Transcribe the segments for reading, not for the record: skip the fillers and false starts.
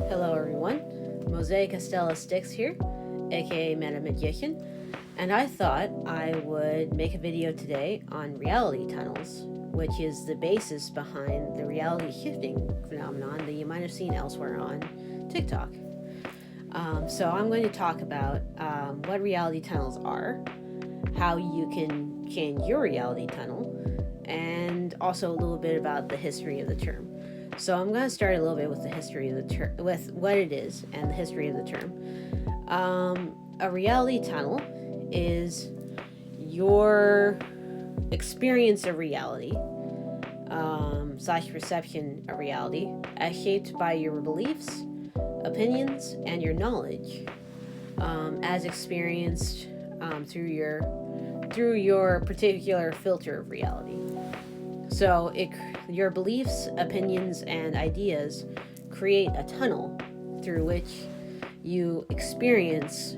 Hello everyone, Mosaic Estella Sticks here, aka Meta Magician, and I thought I would make a video today on reality tunnels, which is the basis behind the reality shifting phenomenon that you might have seen elsewhere on TikTok. So I'm going to talk about what reality tunnels are, how you can change your reality tunnel, and also a little bit about the history of the term. So I'm going to start a little bit with the history of the term, with what it is and the history of the term. A reality tunnel is your experience of reality, / perception of reality, as shaped by your beliefs, opinions, and your knowledge, as experienced through your particular filter of reality. So your beliefs, opinions, and ideas create a tunnel through which you experience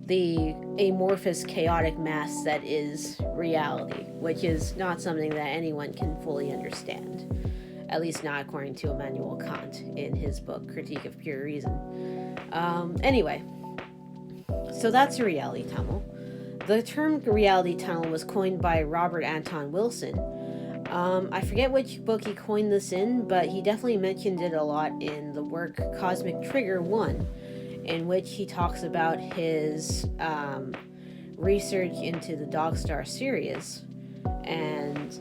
the amorphous, chaotic mass that is reality, which is not something that anyone can fully understand, at least not according to Immanuel Kant in his book Critique of Pure Reason. Anyway, so that's a reality tunnel. The term reality tunnel was coined by Robert Anton Wilson. I forget which book he coined this in, but he definitely mentioned it a lot in the work Cosmic Trigger 1, in which he talks about his research into the dog star Sirius and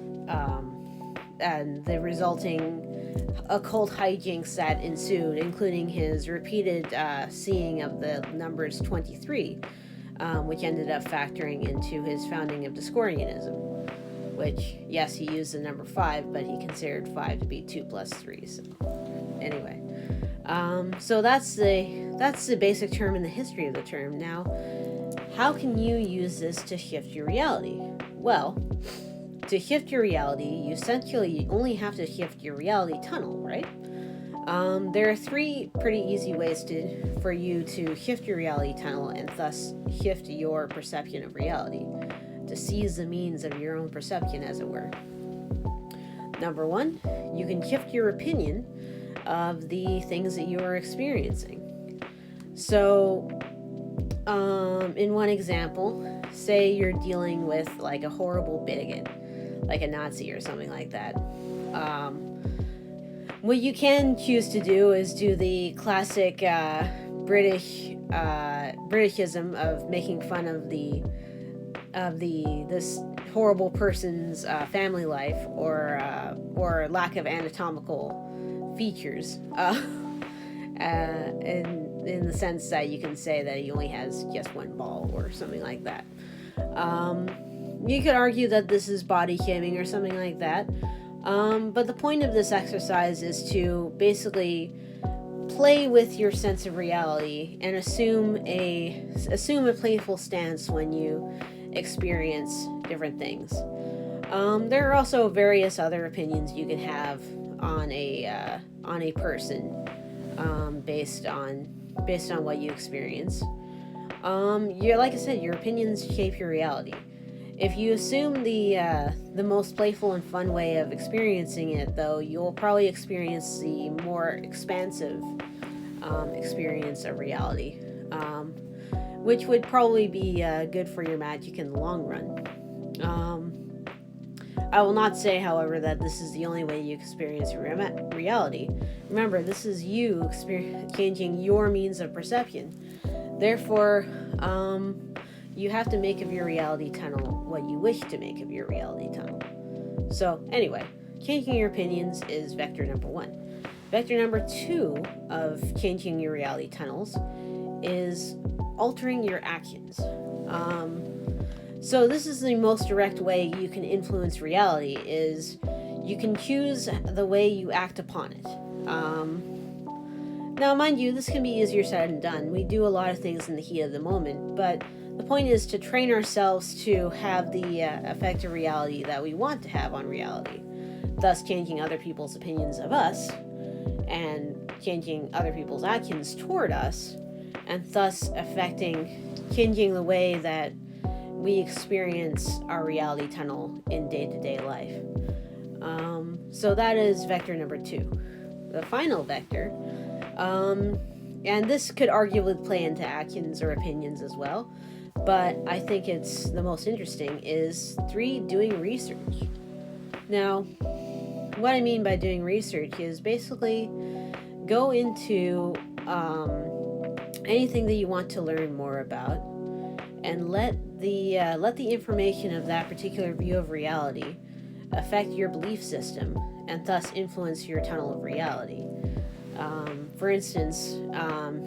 the resulting occult hijinks that ensued, including his repeated seeing of the numbers 23. Which ended up factoring into his founding of Discordianism, which, yes, he used the number 5, but he considered 5 to be 2 plus 3. So, anyway, so that's the basic term and the history of the term. Now, how can you use this to shift your reality? Well, to shift your reality, you essentially only have to shift your reality tunnel, right? There are 3 pretty easy ways for you to shift your reality tunnel and thus shift your perception of reality, to seize the means of your own perception, as it were. Number 1, you can shift your opinion of the things that you are experiencing. So, in one example, say you're dealing with like a horrible bigot, like a Nazi or something like that. What you can choose to do is do the classic Britishism of making fun of this horrible person's family life or lack of anatomical features, in the sense that you can say that he only has just one ball or something like that. You could argue that this is body shaming or something like that. But the point of this exercise is to basically play with your sense of reality and assume a playful stance when you experience different things. There are also various other opinions you can have on a person, based on what you experience. Like I said, your opinions shape your reality. If you assume the most playful and fun way of experiencing it, though, you'll probably experience the more expansive experience of reality, which would probably be good for your magic in the long run. I will not say, however, that this is the only way you experience reality. Remember, this is you changing your means of perception. Therefore, you have to make of your reality tunnel what you wish to make of your reality tunnel. So, anyway, changing your opinions is vector number 1. Vector number 2 of changing your reality tunnels is altering your actions. So this is the most direct way you can influence reality, is you can choose the way you act upon it. Now, mind you, this can be easier said than done. We do a lot of things in the heat of the moment, but the point is to train ourselves to have the effect of reality that we want to have on reality, thus changing other people's opinions of us and changing other people's actions toward us, and thus changing the way that we experience our reality tunnel in day-to-day life. So that is vector number 2. The final vector And this could arguably play into actions or opinions as well. But I think it's the most interesting is 3, doing research. Now, what I mean by doing research is basically go into anything that you want to learn more about, and let the information of that particular view of reality affect your belief system and thus influence your tunnel of reality. For instance,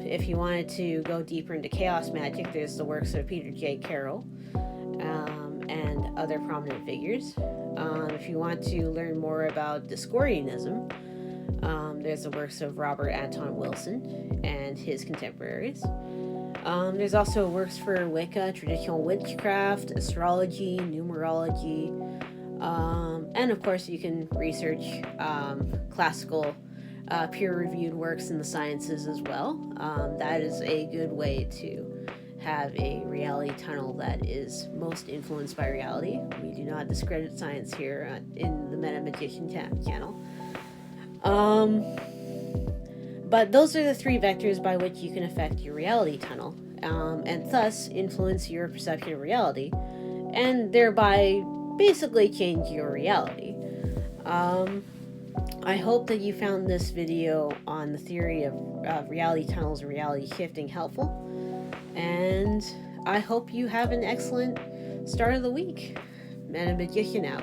if you wanted to go deeper into chaos magic, there's the works of Peter J. Carroll and other prominent figures. If you want to learn more about Discordianism, there's the works of Robert Anton Wilson and his contemporaries. There's also works for Wicca, traditional witchcraft, astrology, numerology, and of course you can research classical peer-reviewed works in the sciences as well. That is a good way to have a reality tunnel that is most influenced by reality. We do not discredit science here in the Meta Magician channel. But those are the 3 vectors by which you can affect your reality tunnel, and thus influence your perception of reality, and thereby basically change your reality. I hope that you found this video on the theory of reality tunnels and reality shifting helpful, and I hope you have an excellent start of the week. Meta Magician out.